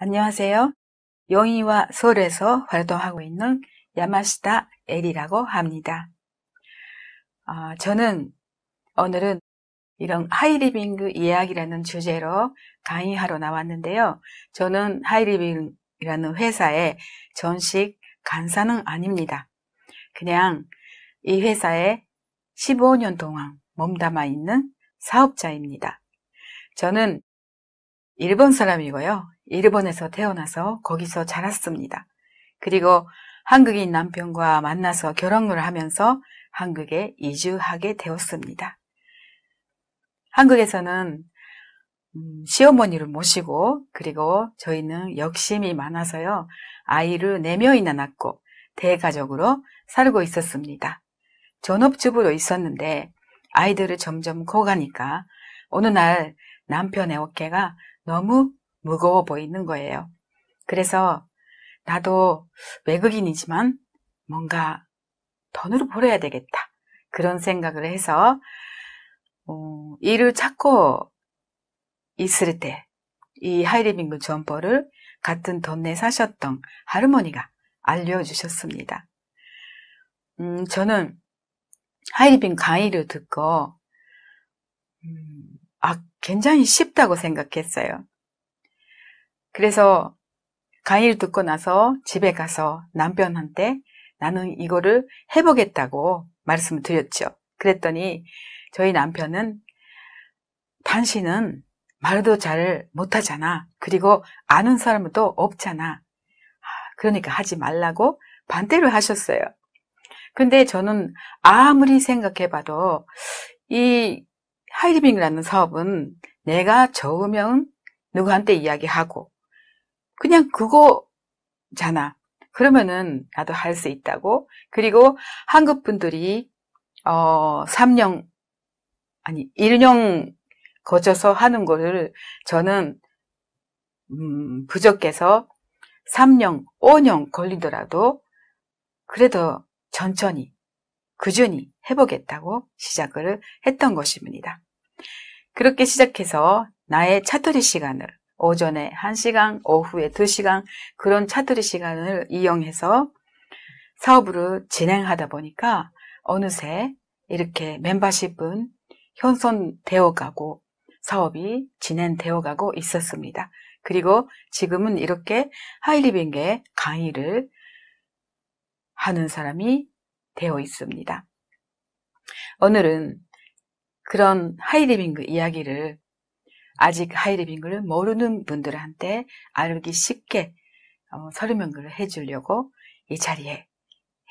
안녕하세요. 용인과 서울에서 활동하고 있는 야마시타 에리라고 합니다. 저는 오늘은 이런 하이리빙 이야기라는 주제로 강의하러 나왔는데요. 저는 하이리빙이라는 회사의 전식 간사는 아닙니다. 그냥 이 회사에 15년 동안 몸담아 있는 사업자입니다. 저는 일본 사람이고요. 일본에서 태어나서 거기서 자랐습니다. 그리고 한국인 남편과 만나서 결혼을 하면서 한국에 이주하게 되었습니다. 한국에서는 시어머니를 모시고 그리고 저희는 욕심이 많아서요. 아이를 4명이나 낳고 대가족으로 살고 있었습니다. 전업주부로 있었는데 아이들을 점점 커가니까 어느 날 남편의 어깨가 너무 무거워 보이는 거예요. 그래서 나도 외국인이지만 뭔가 돈으로 벌어야 되겠다. 그런 생각을 해서 일을 찾고 있을 때 이 하이리빙 점퍼를 같은 동네에 사셨던 할머니가 알려주셨습니다. 저는 하이리빙 강의를 듣고 굉장히 쉽다고 생각했어요. 그래서 강의를 듣고 나서 집에 가서 남편한테 나는 이거를 해보겠다고 말씀을 드렸죠. 그랬더니 저희 남편은 당신은 말도 잘 못하잖아. 그리고 아는 사람도 없잖아. 그러니까 하지 말라고 반대를 하셨어요. 근데 저는 아무리 생각해봐도 이 하이리빙이라는 사업은 내가 적으면 누구한테 이야기하고 그냥 그거잖아. 그러면은 나도 할 수 있다고. 그리고 한국 분들이 1년 거쳐서 하는 거를 저는 부족해서 3년, 5년 걸리더라도 그래도 천천히 꾸준히 해보겠다고 시작을 했던 것입니다. 그렇게 시작해서 나의 차터리 시간을 오전에 1시간, 오후에 2시간 그런 차터리 시간을 이용해서 사업을 진행하다 보니까 어느새 이렇게 멤버십은 형성되어 가고 사업이 진행되어 가고 있었습니다. 그리고 지금은 이렇게 하이리빙의 강의를 하는 사람이 되어 있습니다. 오늘은 그런 하이리빙 이야기를 아직 하이리빙을 모르는 분들한테 알기 쉽게 설명을 해주려고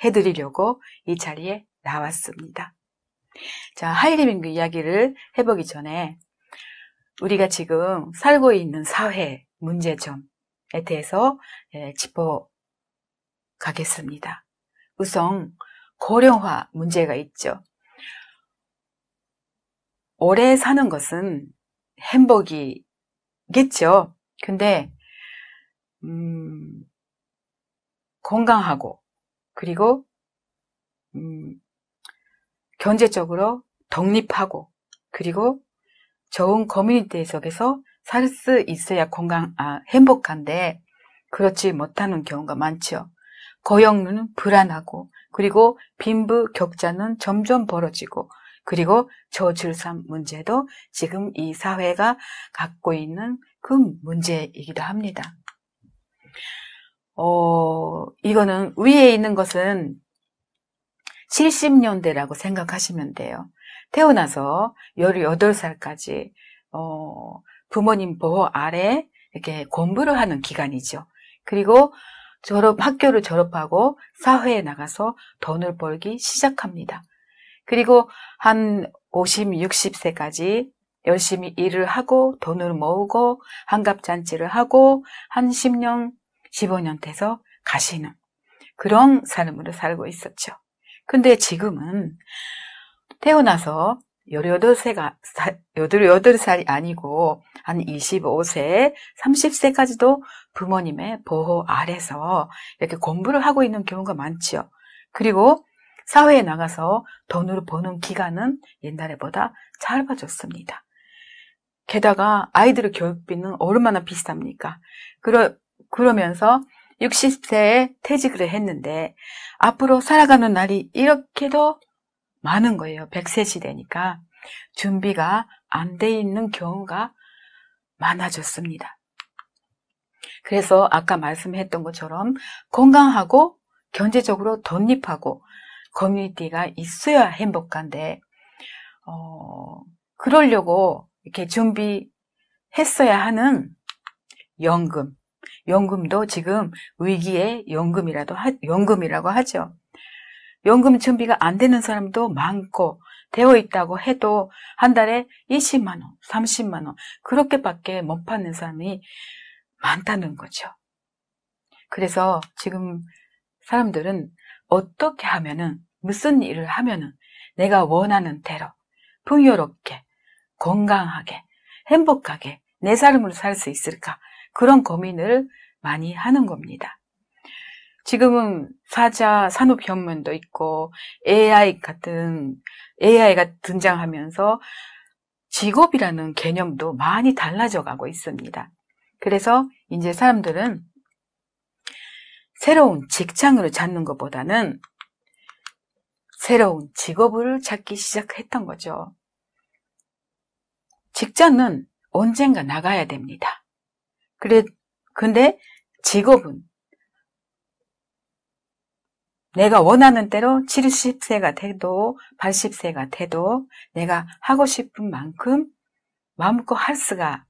해드리려고 이 자리에 나왔습니다. 자, 하이리빙 이야기를 해보기 전에 우리가 지금 살고 있는 사회 문제점에 대해서 짚어가겠습니다. 우선 고령화 문제가 있죠. 오래 사는 것은 행복이겠죠. 근데 건강하고 그리고 경제적으로 독립하고 그리고 좋은 커뮤니티 속에서 살 수 있어야 행복한데 그렇지 못하는 경우가 많죠. 고용은 불안하고 그리고 빈부격차는 점점 벌어지고 그리고 저출산 문제도 지금 이 사회가 갖고 있는 큰 문제이기도 합니다. 이거는 위에 있는 것은 70년대라고 생각하시면 돼요. 태어나서 18살까지 부모님 보호 아래 이렇게 공부를 하는 기간이죠. 그리고 학교를 졸업하고 사회에 나가서 돈을 벌기 시작합니다. 그리고 한 50, 60세까지 열심히 일을 하고 돈을 모으고 환갑잔치를 하고 한 10년, 15년 돼서 가시는 그런 삶으로 살고 있었죠. 근데 지금은 태어나서 18살이 아니고 한 25세, 30세까지도 부모님의 보호 아래서 이렇게 공부를 하고 있는 경우가 많죠. 그리고 사회에 나가서 돈을 버는 기간은 옛날보다 짧아졌습니다. 게다가 아이들의 교육비는 얼마나 비쌉니까? 그러면서 60세에 퇴직을 했는데 앞으로 살아가는 날이 이렇게도 많은 거예요. 100세 시대니까 준비가 안 돼 있는 경우가 많아졌습니다. 그래서 아까 말씀했던 것처럼 건강하고 경제적으로 독립하고 커뮤니티가 있어야 행복한데 그러려고 이렇게 준비했어야 하는 연금도 지금 위기의 연금이라고 하죠. 연금 준비가 안 되는 사람도 많고 되어 있다고 해도 한 달에 20만 원, 30만 원 그렇게밖에 못 받는 사람이 많다는 거죠. 그래서 지금 사람들은 어떻게 하면은 무슨 일을 하면은 내가 원하는 대로 풍요롭게 건강하게 행복하게 내 삶을 살 수 있을까 그런 고민을 많이 하는 겁니다. 지금은 4차 산업혁명도 있고 AI가 등장하면서 직업이라는 개념도 많이 달라져 가고 있습니다. 그래서 이제 사람들은 새로운 직장을 찾는 것보다는 새로운 직업을 찾기 시작했던 거죠. 직장은 언젠가 나가야 됩니다. 근데 직업은 내가 원하는 대로 70세가 돼도 80세가 돼도 내가 하고 싶은 만큼 마음껏 할 수가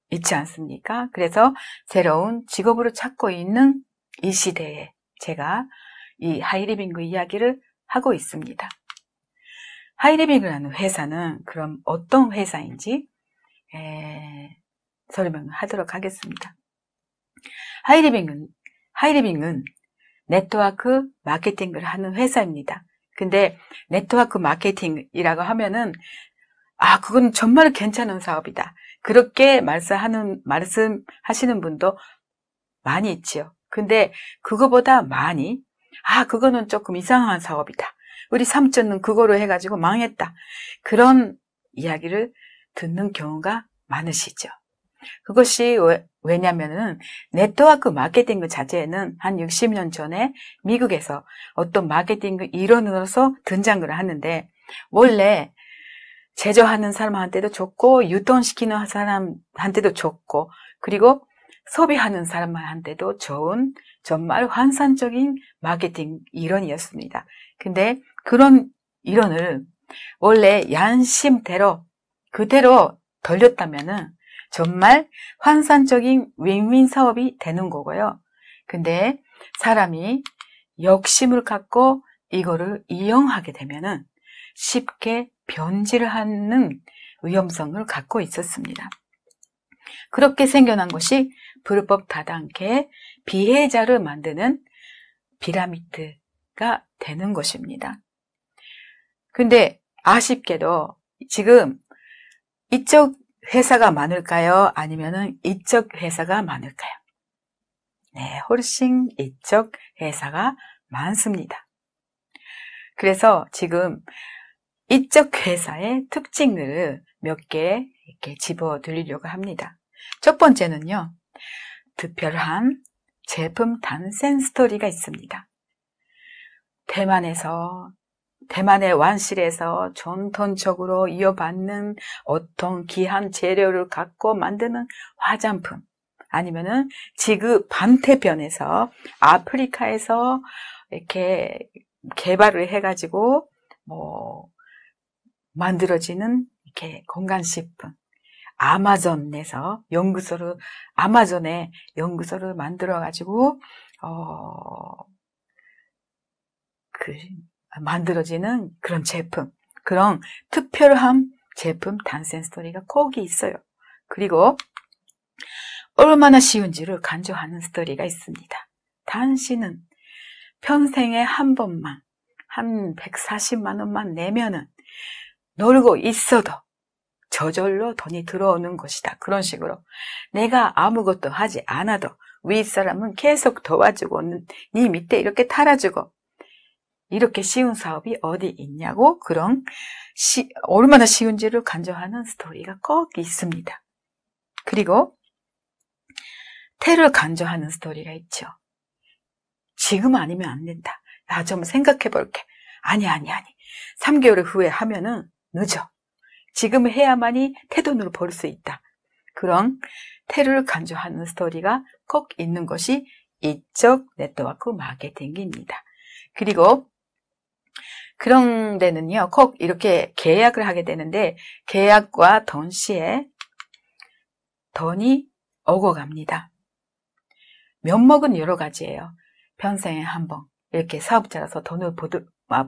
있지 않습니까? 그래서 새로운 직업으로 찾고 있는 이 시대에 제가 이 하이리빙그 이야기를 하고 있습니다. 하이리빙이라는 회사는 그럼 어떤 회사인지 설명을 하도록 하겠습니다. 하이리빙은 네트워크 마케팅을 하는 회사입니다. 근데 네트워크 마케팅이라고 하면은 그건 정말 괜찮은 사업이다. 그렇게 말씀하시는 분도 많이 있지요. 근데 그거보다 많이 그거는 조금 이상한 사업이다. 우리 삼촌은 그거로 해가지고 망했다. 그런 이야기를 듣는 경우가 많으시죠. 그것이 왜냐면은 네트워크 마케팅 자체는 한 60년 전에 미국에서 어떤 마케팅 일원으로서 등장을 하는데 원래 제조하는 사람한테도 좋고 유통시키는 사람한테도 좋고 그리고 소비하는 사람한테도 좋은 정말 환상적인 마케팅 이론이었습니다. 근데 그런 이론을 원래 양심대로 그대로 돌렸다면은 정말 환상적인 윈윈 사업이 되는 거고요. 근데 사람이 욕심을 갖고 이거를 이용하게 되면은 쉽게 변질하는 위험성을 갖고 있었습니다. 그렇게 생겨난 것이 불법 다단계 피해자를 만드는 피라미드가 되는 것입니다. 근데 아쉽게도 지금 이쪽 회사가 많을까요? 아니면은 이쪽 회사가 많을까요? 네, 훨씬 이쪽 회사가 많습니다. 그래서 지금 이쪽 회사의 특징을 몇 개 이렇게 집어드리려고 합니다. 첫 번째는요, 특별한 제품 탄생 스토리가 있습니다. 대만의 왕실에서 전통적으로 이어받는 어떤 귀한 재료를 갖고 만드는 화장품, 아니면은 지구 반대편에서 아프리카에서 이렇게 개발을 해가지고 만들어지는 이렇게 건강식품, 아마존에 연구소를 만들어가지고 만들어지는 그런 제품, 그런 특별한 제품 탄생 스토리가 꼭 있어요. 그리고 얼마나 쉬운지를 강조하는 스토리가 있습니다. 당신은 평생에 한 번만 한 140만 원만 내면은 놀고 있어도 저절로 돈이 들어오는 것이다. 그런 식으로 내가 아무것도 하지 않아도 윗사람은 계속 도와주고 네 밑에 이렇게 달아주고 이렇게 쉬운 사업이 어디 있냐고 그런 얼마나 쉬운지를 간증하는 스토리가 꼭 있습니다. 그리고 태를 간증하는 스토리가 있죠. 지금 아니면 안 된다. 나 좀 생각해 볼게. 아니. 3개월 후에 하면은 늦어. 지금 해야만이 태돈으로 벌 수 있다. 그런 태를 간주하는 스토리가 꼭 있는 것이 이적 네트워크 마케팅입니다. 그리고 그런 데는요, 꼭 이렇게 계약을 하게 되는데 계약과 동시에 돈이 오고 갑니다. 면목은 여러 가지예요. 평생에 한 번 이렇게 사업자라서 돈을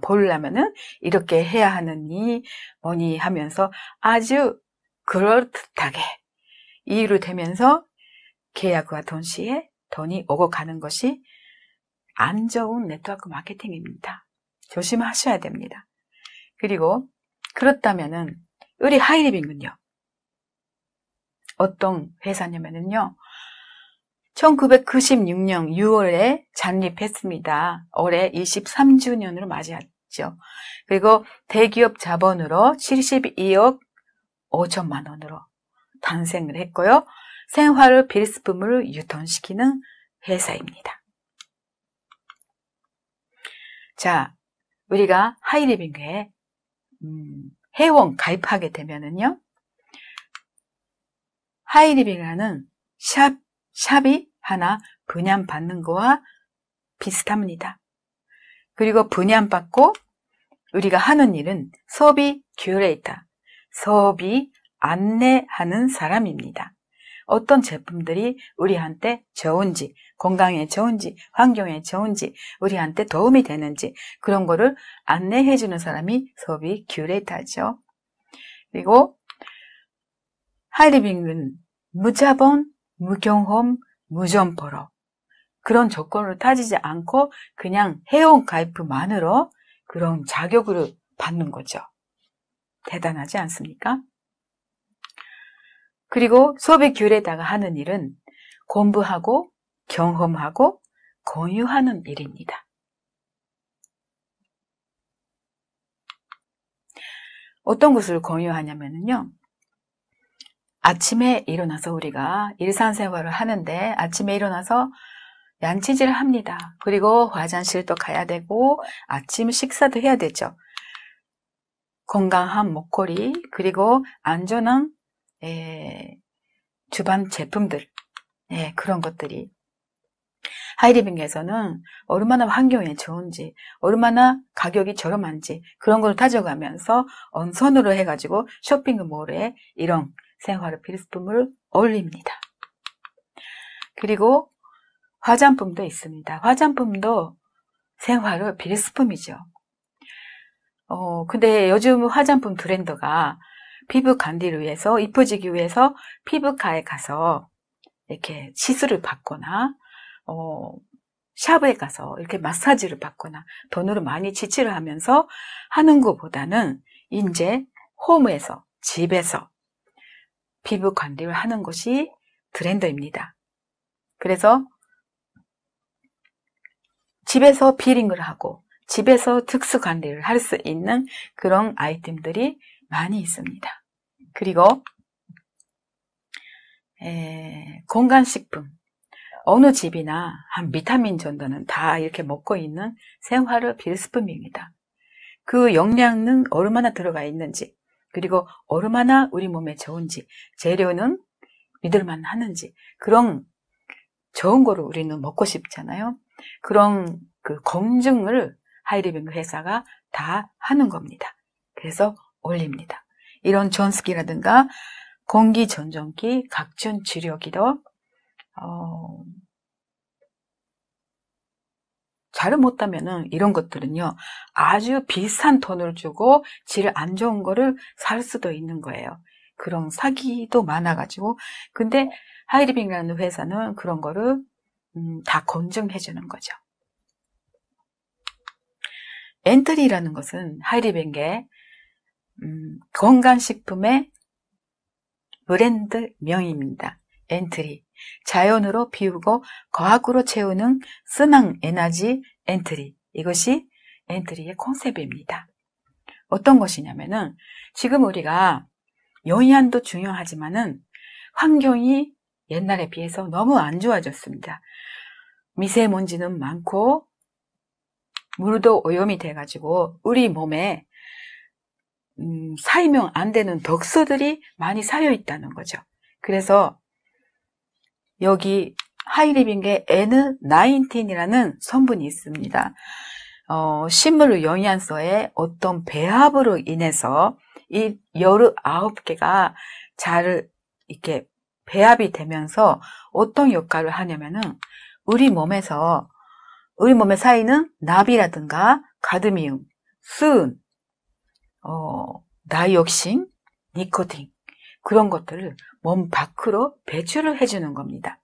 벌려면은 이렇게 해야 하느니 뭐니 하면서 아주 그럴듯하게 이유를 대면서 계약과 동시에 돈이 오고 가는 것이 안 좋은 네트워크 마케팅입니다. 조심하셔야 됩니다. 그리고 그렇다면은 우리 하이리빙은요, 어떤 회사냐면은요, 1996년 6월에 창립했습니다. 올해 23주년으로 맞이했죠. 그리고 대기업 자본으로 72억 5천만 원으로 탄생을 했고요. 생활 필수품을 유통시키는 회사입니다. 자, 우리가 하이리빙에 회원 가입하게 되면은요, 하이리빙이라는 샵이 하나 분양받는 거와 비슷합니다. 그리고 분양받고 우리가 하는 일은 소비 큐레이터, 소비 안내하는 사람입니다. 어떤 제품들이 우리한테 좋은지, 건강에 좋은지, 환경에 좋은지, 우리한테 도움이 되는지 그런 거를 안내해주는 사람이 소비 큐레이터죠. 그리고 하이리빙은 무자본, 무경험, 무점포로 그런 조건을 따지지 않고 그냥 회원 가입만으로 그런 자격을 받는 거죠. 대단하지 않습니까? 그리고 소비 큐레이터가 하는 일은 공부하고 경험하고 공유하는 일입니다. 어떤 것을 공유하냐면요, 아침에 일어나서 우리가 일상생활을 하는데 아침에 일어나서 양치질을 합니다. 그리고 화장실도 가야 되고 아침 식사도 해야 되죠. 건강한 먹거리, 그리고 안전한 주방 제품들, 그런 것들이 하이리빙에서는 얼마나 환경에 좋은지, 얼마나 가격이 저렴한지 그런 걸 따져가면서 언선으로 해가지고 쇼핑몰에 이런 생활 필수품을 올립니다. 그리고 화장품도 있습니다. 화장품도 생활 필수품이죠. 근데 요즘 화장품 트렌드가 피부 관리를 위해서, 이뻐지기 위해서 피부과에 가서 이렇게 시술을 받거나, 샵에 가서 이렇게 마사지를 받거나 돈으로 많이 지출을 하면서 하는 것보다는 이제 홈에서, 집에서 피부 관리를 하는 것이 트렌드입니다. 그래서 집에서 피링을 하고 집에서 특수 관리를 할 수 있는 그런 아이템들이 많이 있습니다. 그리고 건강식품, 어느 집이나 한 비타민 정도는 다 이렇게 먹고 있는 생활 필수품입니다. 그 영양은 얼마나 들어가 있는지, 그리고 얼마나 우리 몸에 좋은지, 재료는 믿을만 하는지, 그런 좋은 거를 우리는 먹고 싶잖아요. 그런 그 검증을 하이리빙 회사가 다 하는 겁니다. 그래서 올립니다. 이런 전스기라든가 공기전정기, 각종 치료기도 잘 못하면은 이런 것들은요, 아주 비싼 돈을 주고 질 안 좋은 거를 살 수도 있는 거예요. 그런 사기도 많아가지고. 근데 하이리빙이라는 회사는 그런 거를 다 검증해 주는 거죠. 엔트리라는 것은 하이리빙의 건강식품의 브랜드명입니다. 엔트리, 자연으로 비우고 과학으로 채우는 순환 에너지 엔트리, 이것이 엔트리의 콘셉트입니다. 어떤 것이냐면은 지금 우리가 영양도 중요하지만은 환경이 옛날에 비해서 너무 안 좋아졌습니다. 미세먼지는 많고 물도 오염이 돼가지고 우리 몸에 사이명 안 되는 독소들이 많이 쌓여 있다는 거죠. 그래서 여기 하이리빙의 N19이라는 성분이 있습니다. 식물 영양소의 어떤 배합으로 인해서 이 19개가 잘 이렇게 배합이 되면서 어떤 역할을 하냐면은 우리 몸에 쌓이는 납이라든가 가드미움, 수은, 다이옥신, 니코틴 그런 것들을 몸 밖으로 배출을 해주는 겁니다.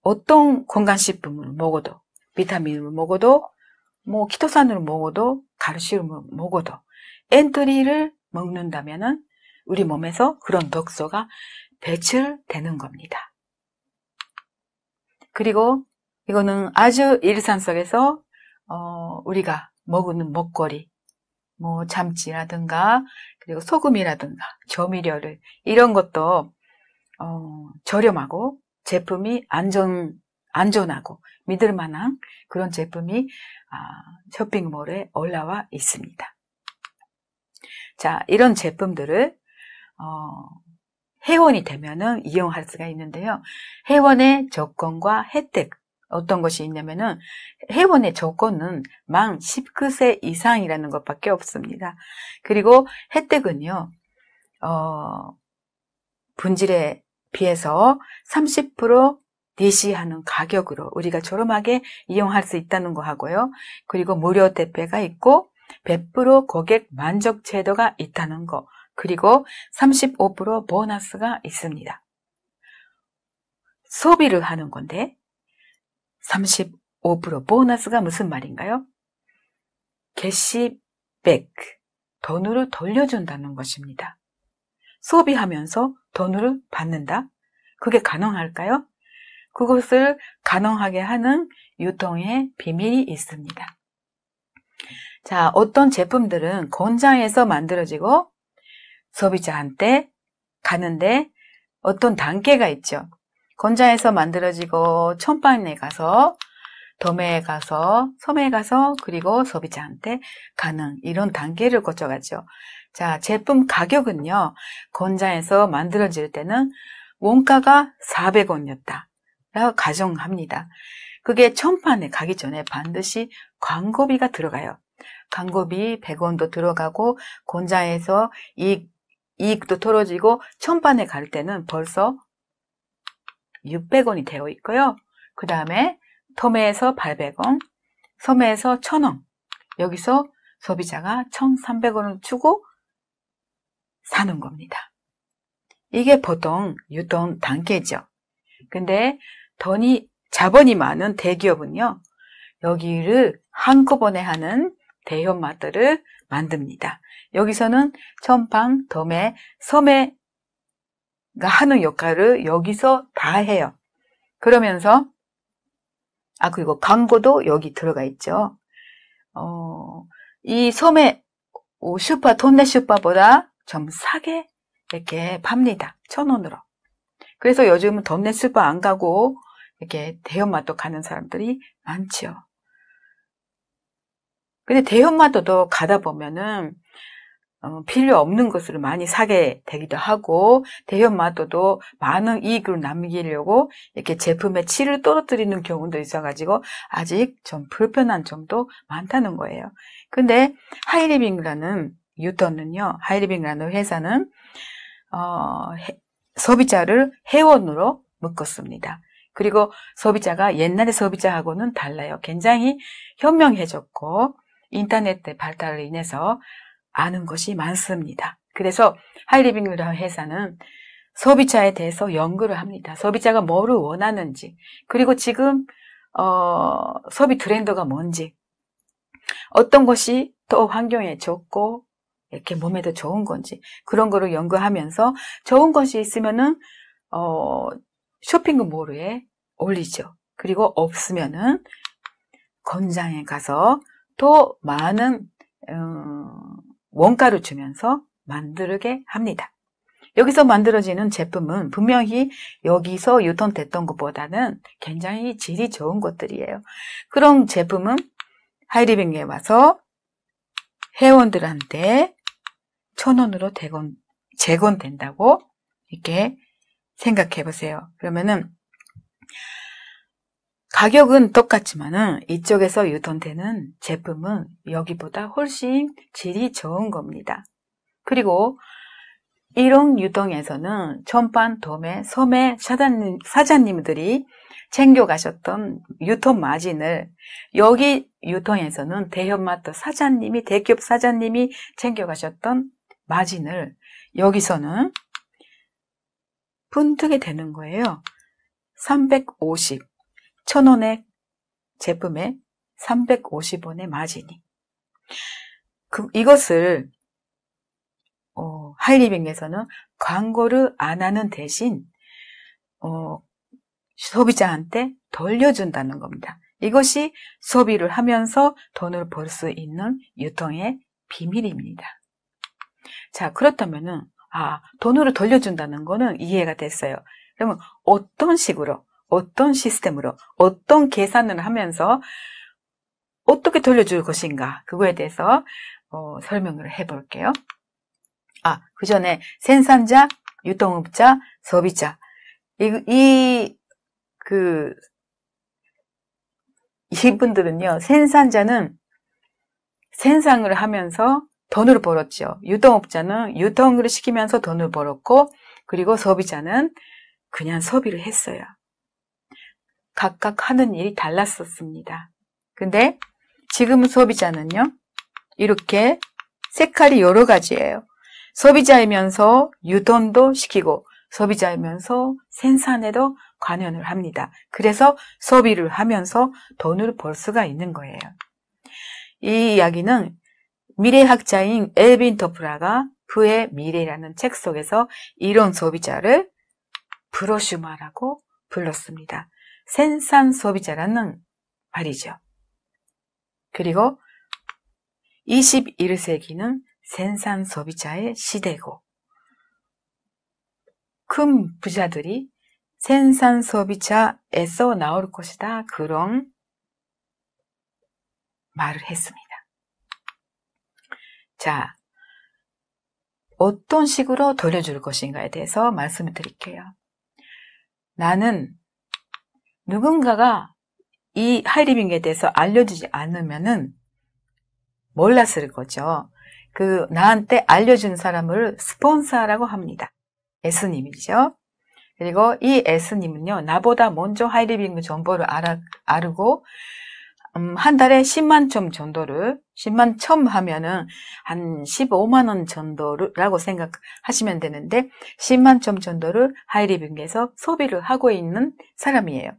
어떤 건강식품을 먹어도, 비타민을 먹어도, 키토산을 먹어도, 칼슘을 먹어도 엔트리를 먹는다면은 우리 몸에서 그런 독소가 배출되는 겁니다. 그리고 이거는 아주 일상 속에서 우리가 먹는 먹거리, 참치라든가 그리고 소금이라든가 조미료를 이런 것도 저렴하고 제품이 안전하고 믿을 만한 그런 제품이 쇼핑몰에 올라와 있습니다. 자, 이런 제품들을 회원이 되면은 이용할 수가 있는데요. 회원의 조건과 혜택 어떤 것이 있냐면은 회원의 조건은 만 19세 이상이라는 것밖에 없습니다. 그리고 혜택은요, 분질에 비해서 30% DC하는 가격으로 우리가 저렴하게 이용할 수 있다는 거 하고요. 그리고 무료 택배가 있고 100% 고객 만족 제도가 있다는 거. 그리고 35% 보너스가 있습니다. 소비를 하는 건데 35% 보너스가 무슨 말인가요? 캐시백, 돈으로 돌려준다는 것입니다. 소비하면서 돈을 받는다? 그게 가능할까요? 그것을 가능하게 하는 유통의 비밀이 있습니다. 자, 어떤 제품들은 공장에서 만들어지고 소비자한테 가는데 어떤 단계가 있죠. 공장에서 만들어지고 첨판에 가서 도매에 가서 섬에 가서 그리고 소비자한테 가는 이런 단계를 거쳐가죠. 자, 제품 가격은요. 공장에서 만들어질 때는 원가가 400원이었다 라고 가정합니다. 그게 첨판에 가기 전에 반드시 광고비가 들어가요. 광고비 100원도 들어가고 공장에서 이익도 떨어지고 첨판에 갈 때는 벌써 600원이 되어 있고요. 그 다음에 도매에서 800원, 소매에서 1000원, 여기서 소비자가 1300원을 주고 사는 겁니다. 이게 보통 유통 단계죠. 근데 자본이 많은 대기업은요, 여기를 한꺼번에 하는 대형마트를 만듭니다. 여기서는 첨판, 도매, 소매가 하는 역할을 여기서 다 해요. 그러면서 그리고 광고도 여기 들어가 있죠. 이 소매 동네 슈퍼보다 좀 싸게 이렇게 팝니다. 1000원으로. 그래서 요즘은 동네 슈퍼 안 가고 이렇게 대형마트 가는 사람들이 많죠. 근데 대형마트도 가다 보면은 필요 없는 것을 많이 사게 되기도 하고 대형마트도 많은 이익을 남기려고 이렇게 제품의 질을 떨어뜨리는 경우도 있어가지고 아직 좀 불편한 점도 많다는 거예요. 근데 하이리빙이라는 회사는 소비자를 회원으로 묶었습니다. 그리고 소비자가 옛날의 소비자하고는 달라요. 굉장히 현명해졌고 인터넷 발달로 인해서 아는 것이 많습니다. 그래서 하이리빙이라는 회사는 소비자에 대해서 연구를 합니다. 소비자가 뭐를 원하는지, 그리고 지금 소비 트렌드가 뭔지, 어떤 것이 또 환경에 좋고 이렇게 몸에도 좋은 건지 그런 거를 연구하면서 좋은 것이 있으면은 쇼핑몰에 올리죠. 그리고 없으면은 공장에 가서 더 많은 원가를 주면서 만들게 합니다. 여기서 만들어지는 제품은 분명히 여기서 유통됐던 것보다는 굉장히 질이 좋은 것들이에요. 그런 제품은 하이리빙에 와서 회원들한테 1,000원으로 제공된다고 이렇게 생각해 보세요. 그러면은 가격은 똑같지만은 이쪽에서 유통되는 제품은 여기보다 훨씬 질이 좋은 겁니다. 그리고 이런 유통에서는 전반 도매, 소매 사장님들이 챙겨가셨던 유통 마진을 여기 유통에서는 대형마트 사장님이, 대기업 사장님이 챙겨가셨던 마진을 여기서는 분뜨게 되는 거예요. 350, 1,000원의 제품에 350원의 마진이. 이것을 하이리빙에서는 광고를 안 하는 대신 소비자한테 돌려준다는 겁니다. 이것이 소비를 하면서 돈을 벌 수 있는 유통의 비밀입니다. 자, 그렇다면은 돈으로 돌려준다는 거는 이해가 됐어요. 그러면 어떤 식으로, 어떤 시스템으로, 어떤 계산을 하면서 어떻게 돌려줄 것인가, 그거에 대해서 설명을 해볼게요. 그 전에 생산자, 유통업자, 소비자, 이분들은요, 생산자는 생산을 하면서 돈을 벌었죠. 유통업자는 유통을 시키면서 돈을 벌었고, 그리고 소비자는 그냥 소비를 했어요. 각각 하는 일이 달랐었습니다. 근데 지금 소비자는요, 이렇게 색깔이 여러 가지예요. 소비자이면서 유통도 시키고, 소비자이면서 생산에도 관여를 합니다. 그래서 소비를 하면서 돈을 벌 수가 있는 거예요. 이 이야기는 미래학자인 엘빈 토플러가 그의 미래라는 책 속에서 이런 소비자를 프로슈머라고 불렀습니다. 생산 소비자라는 말이죠. 그리고 21세기는 생산 소비자의 시대고, 큰 부자들이 생산 소비자에서 나올 것이다, 그런 말을 했습니다. 자, 어떤 식으로 돌려줄 것인가에 대해서 말씀을 드릴게요. 나는 누군가가 이 하이리빙에 대해서 알려주지 않으면은 몰랐을 거죠. 나한테 알려준 사람을 스폰서라고 합니다. S님이죠. 그리고 이 S님은요, 나보다 먼저 하이리빙 정보를 알고, 한 달에 10만 점 정도를, 10만 점 하면은 한 15만원 정도라고 생각하시면 되는데, 10만 점 정도를 하이리빙에서 소비를 하고 있는 사람이에요.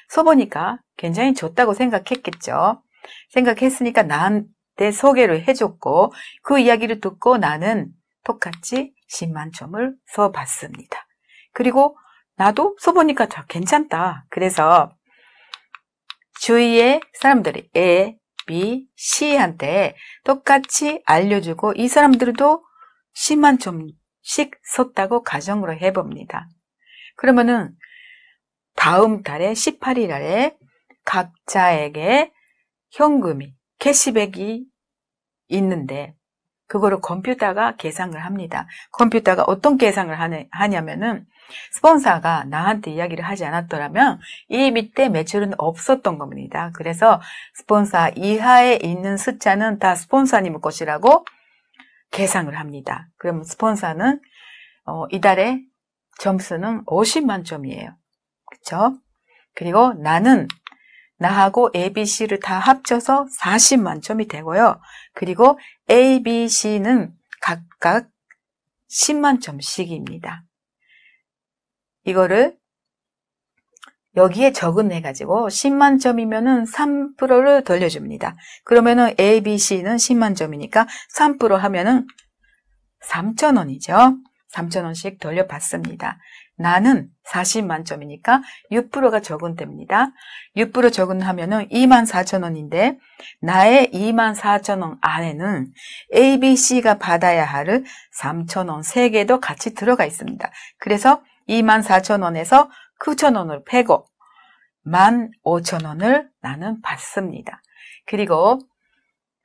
써보니까 굉장히 좋다고 생각했겠죠. 생각했으니까 나한테 소개를 해줬고, 그 이야기를 듣고 나는 똑같이 10만 점을 써봤습니다. 그리고 나도 써보니까 다 괜찮다. 그래서 주위의 사람들이 A, B, C한테 똑같이 알려주고, 이 사람들도 10만 점씩 썼다고 가정으로 해봅니다. 그러면은 다음 달에 18일 날에 각자에게 현금이, 캐시백이 있는데, 그거를 컴퓨터가 계산을 합니다. 컴퓨터가 어떤 계산을 하냐면은, 스폰서가 나한테 이야기를 하지 않았더라면 이 밑에 매출은 없었던 겁니다. 그래서 스폰서 이하에 있는 숫자는 다 스폰서님 것이라고 계산을 합니다. 그럼 스폰서는 이달에 점수는 50만 점이에요. 그렇죠? 그리고 나하고 ABC를 다 합쳐서 40만 점이 되고요. 그리고 ABC는 각각 10만 점씩입니다. 이거를 여기에 적어내가지고 10만 점이면은 3%를 돌려줍니다. 그러면은 A, B, C는 10만 점이니까 3% 하면은 3,000원이죠. 3,000원씩 돌려받습니다. 나는 40만점이니까 6%가 적은됩니다. 6% 적은하면은 24,000원인데 나의 24,000원 안에는 A, B, C가 받아야 할 3,000원 3개도 같이 들어가 있습니다. 그래서 24,000원에서 9,000원을 빼고 15,000원을 나는 받습니다. 그리고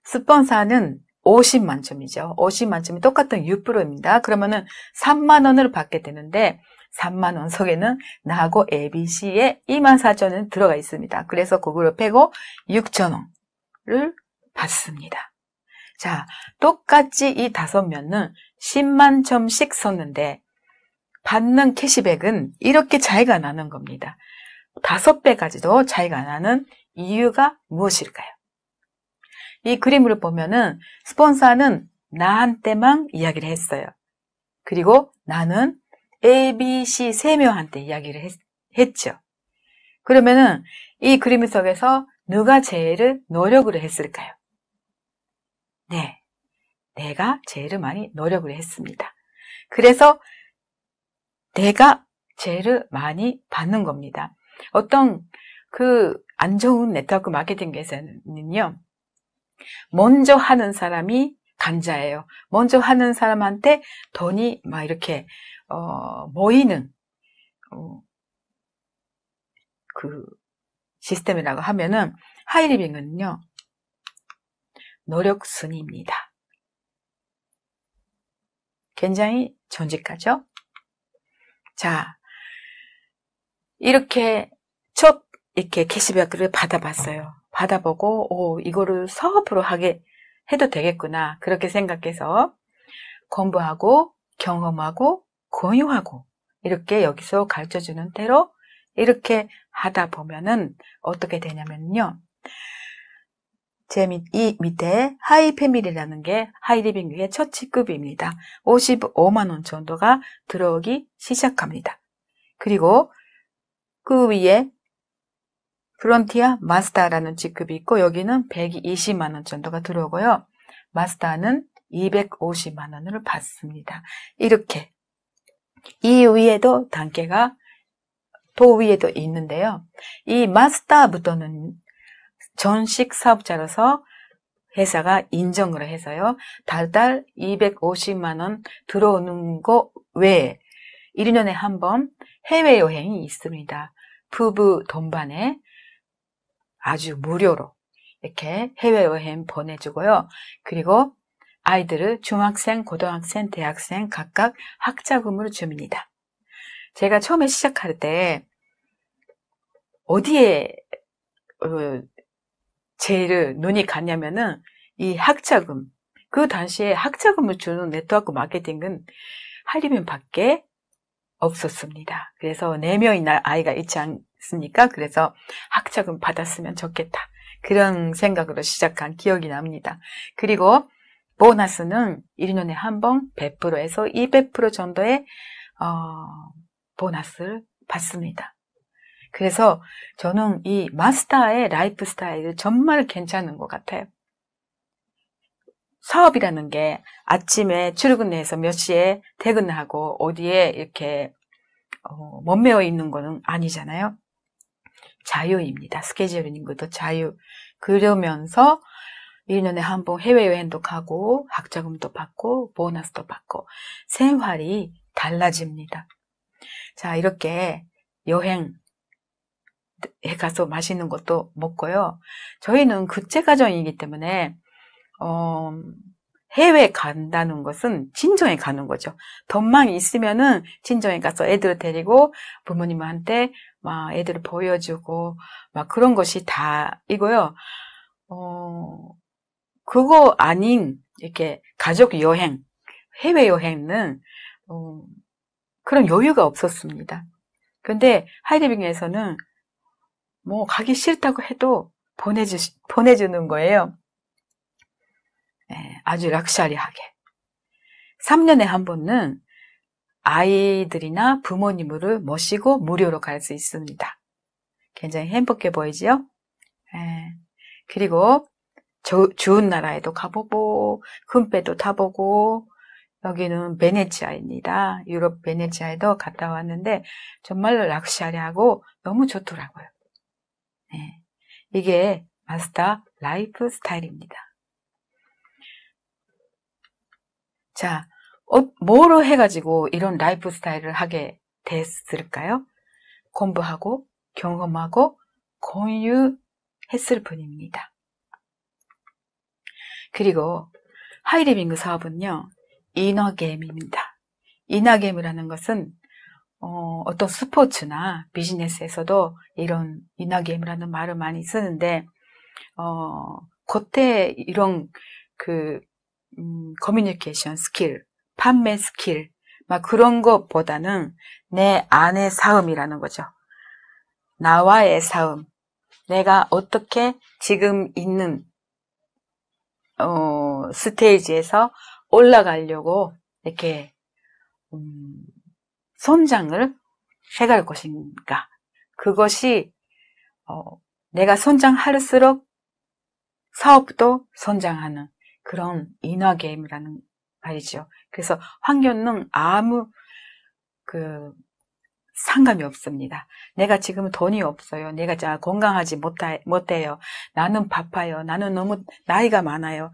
스폰서는 50만점이죠. 50만점이 똑같은 6%입니다. 그러면은 3만원을 받게 되는데 3만원 속에는 나하고 ABC에 24,000원 들어가 있습니다. 그래서 그거를 빼고 6,000원을 받습니다. 자, 똑같이 이 5면은 10만 점씩 썼는데 받는 캐시백은 이렇게 차이가 나는 겁니다. 5배까지도 차이가 나는 이유가 무엇일까요? 이 그림을 보면은 스폰서는 나한테만 이야기를 했어요. 그리고 나는 A, B, C 3명한테 이야기를 했죠. 그러면은 이 그림 속에서 누가 제일 노력을 했을까요? 네, 내가 제일 많이 노력을 했습니다. 그래서 내가 제일 많이 받는 겁니다. 어떤 안 좋은 네트워크 마케팅에서는요, 먼저 하는 사람이 간자예요. 먼저 하는 사람한테 돈이 막 이렇게 모이는 그 시스템이라고 하면은 하이리빙은요, 노력순입니다. 굉장히 정직하죠? 자, 이렇게 이렇게 캐시백을 받아봤어요. 받아보고, 이거를 사업으로 하게 해도 되겠구나. 그렇게 생각해서 공부하고, 경험하고, 공유하고, 이렇게 여기서 가르쳐주는 대로 이렇게 하다 보면은 어떻게 되냐면요. 이 밑에 하이 패밀리라는 게 하이리빙의 첫 직급입니다. 55만원 정도가 들어오기 시작합니다. 그리고 그 위에 프론티아 마스터라는 직급이 있고 여기는 120만원 정도가 들어오고요. 마스터는 250만원을 받습니다. 이렇게 이 위에도 단계가 또 위에도 있는데요. 이 마스터부터는 전식 사업자로서 회사가 인정을 해서요. 달달 250만원 들어오는 거 외에 1년에 한 번 해외여행이 있습니다. 부부 동반에 아주 무료로 이렇게 해외여행 보내주고요. 그리고 아이들을 중학생, 고등학생, 대학생 각각 학자금을 줍니다. 제가 처음에 시작할 때 어디에 제일 눈이 갔냐면은 이 학자금, 그 당시에 학자금을 주는 네트워크 마케팅은 하이리빙밖에 없었습니다. 그래서 4명이나 아이가 있지 않습니까? 그래서 학자금 받았으면 좋겠다. 그런 생각으로 시작한 기억이 납니다. 그리고 보너스는 1년에 한 번 100%에서 200% 정도의 보너스를 받습니다. 그래서 저는 이 마스터의 라이프 스타일이 정말 괜찮은 것 같아요. 사업이라는 게 아침에 출근해서 몇 시에 퇴근하고 어디에 이렇게 몸매어 있는 거는 아니잖아요. 자유입니다. 스케줄링 것도 자유. 그러면서 1년에 한 번 해외여행도 가고 학자금도 받고 보너스도 받고 생활이 달라집니다. 자, 이렇게 여행에 가서 맛있는 것도 먹고요. 저희는 국제가정이기 때문에 해외 간다는 것은 친정에 가는 거죠. 돈만 있으면은 친정에 가서 애들을 데리고 부모님한테 막 애들을 보여주고 막 그런 것이 다이고요. 그거 아닌 이렇게 가족 여행, 해외 여행은 그런 여유가 없었습니다. 근데 하이리빙에서는 뭐 가기 싫다고 해도 보내주는 거예요. 네, 아주 럭셔리하게. 3년에 한 번은 아이들이나 부모님을 모시고 무료로 갈 수 있습니다. 굉장히 행복해 보이죠? 네. 그리고 좋은 나라에도 가보고 금배도 타보고 여기는 베네치아입니다. 유럽 베네치아에도 갔다 왔는데 정말로 락셔리하고 너무 좋더라고요. 네. 이게 마스터 라이프 스타일입니다. 자, 뭐로 해가지고 이런 라이프 스타일을 하게 됐을까요? 공부하고 경험하고 공유했을 뿐입니다. 그리고 하이리빙 사업은요, 이너게임입니다. 이너게임이라는 것은 어떤 스포츠나 비즈니스에서도 이런 이너게임이라는 말을 많이 쓰는데 겉에 이런 커뮤니케이션 스킬, 판매 스킬 막 그런 것보다는 내 안의 싸움이라는 거죠. 나와의 싸움, 내가 어떻게 지금 있는 스테이지에서 올라가려고 이렇게 성장을 해갈 것인가. 그것이 내가 성장할수록 사업도 성장하는 그런 이너게임이라는 말이죠. 그래서 환경은 아무 상관이 없습니다. 내가 지금 돈이 없어요. 내가 건강하지 못해요. 나는 바빠요. 나는 너무 나이가 많아요.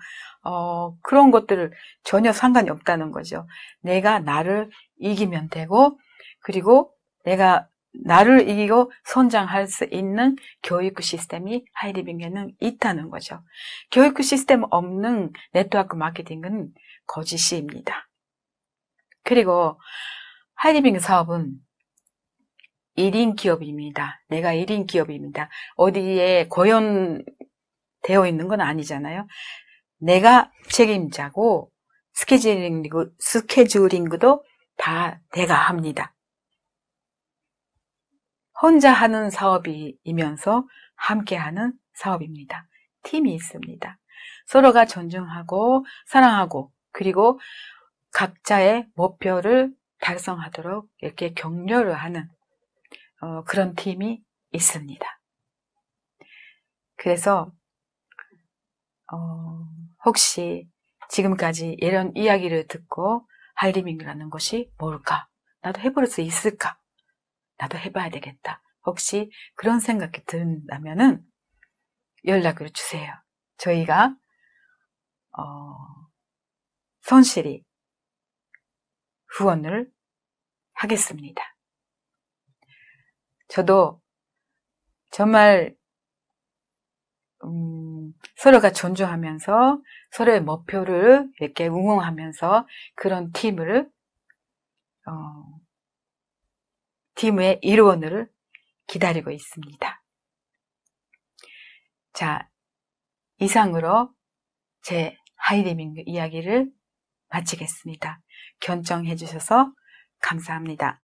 그런 것들을 전혀 상관이 없다는 거죠. 내가 나를 이기면 되고, 그리고 내가 나를 이기고 성장할 수 있는 교육 시스템이 하이리빙에는 있다는 거죠. 교육 시스템 없는 네트워크 마케팅은 거짓입니다. 그리고 하이리빙 사업은 1인 기업입니다. 내가 1인 기업입니다. 어디에 고용되어 있는 건 아니잖아요. 내가 책임자고 스케줄링도 다 내가 합니다. 혼자 하는 사업이면서 함께하는 사업입니다. 팀이 있습니다. 서로가 존중하고 사랑하고 그리고 각자의 목표를 달성하도록 이렇게 격려를 하는 그런 팀이 있습니다. 그래서 혹시 지금까지 이런 이야기를 듣고 하이리빙이라는 것이 뭘까? 나도 해볼 수 있을까? 나도 해봐야 되겠다. 혹시 그런 생각이 든다면은 연락을 주세요. 저희가 성실히 후원을 하겠습니다. 저도 정말 서로가 존중하면서 서로의 목표를 이렇게 응원하면서 그런 팀의 일원을 기다리고 있습니다. 자, 이상으로 제 하이리빙 이야기를 마치겠습니다. 견청해 주셔서 감사합니다.